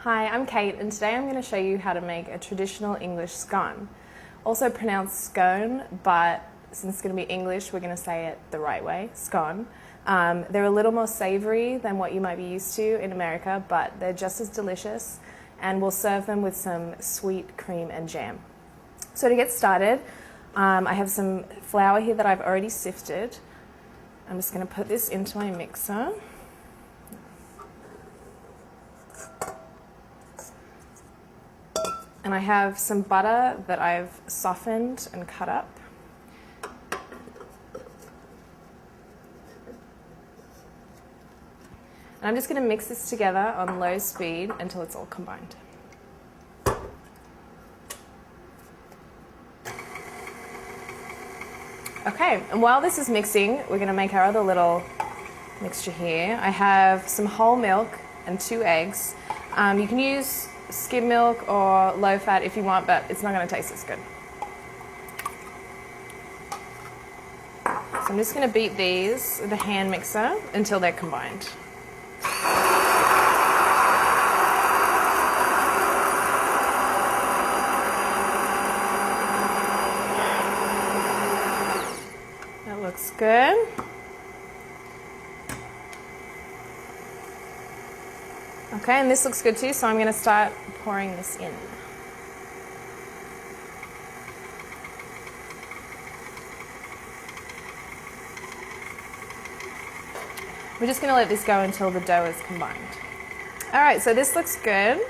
Hi, I'm Kate and today I'm going to show you how to make a traditional English scone. Also pronounced scone, but since it's going to be English, we're going to say it the right way, scone. They're a little more savoury than what you might be used to in America, but they're just as delicious, and we'll serve them with some sweet cream and jam. So to get started, I have some flour here that I've already sifted. I'm just going to put this into my mixer. And I have some butter that I've softened and cut up. And I'm just going to mix this together on low speed until it's all combined. Okay, and while this is mixing, we're going to make our other little mixture here. I have some whole milk and 2 eggs. You can use skim milk or low fat if you want, but it's not going to taste as good. So I'm just going to beat these with a hand mixer until they're combined. That looks good. Okay, and this looks good too, so I'm going to start pouring this in. We're just going to let this go until the dough is combined. Alright, so this looks good.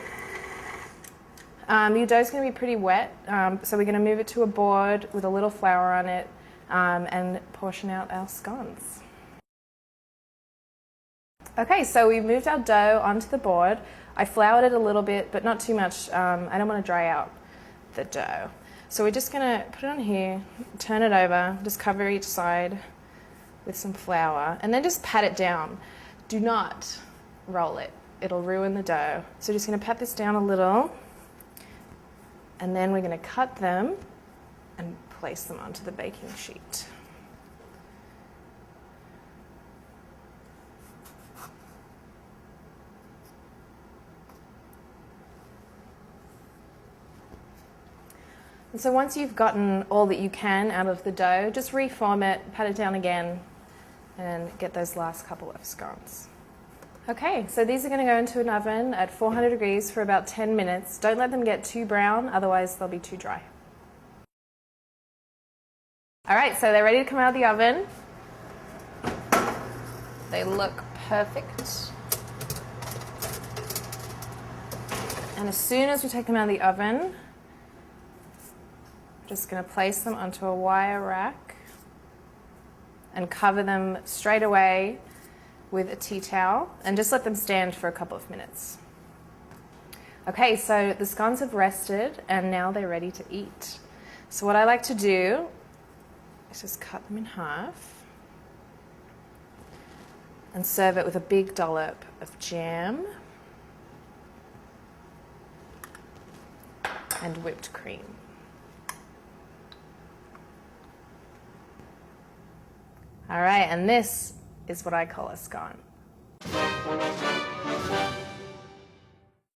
Your dough's going to be pretty wet, so we're going to move it to a board with a little flour on it and portion out our scones. Okay, so we've moved our dough onto the board. I floured it a little bit, but not too much. I don't want to dry out the dough. So we're just going to put it on here, turn it over, just cover each side with some flour, and then just pat it down. Do not roll it. It'll ruin the dough. So just going to pat this down a little, and then we're going to cut them and place them onto the baking sheet. And so once you've gotten all that you can out of the dough, just reform it, pat it down again, and get those last couple of scones. Okay, so these are going to go into an oven at 400 degrees for about 10 minutes. Don't let them get too brown, otherwise they'll be too dry. Alright, so they're ready to come out of the oven. They look perfect. And as soon as we take them out of the oven, just going to place them onto a wire rack and cover them straight away with a tea towel and just let them stand for a couple of minutes. Okay, so the scones have rested and now they're ready to eat. So what I like to do is just cut them in half and serve it with a big dollop of jam and whipped cream. All right, and this is what I call a scone.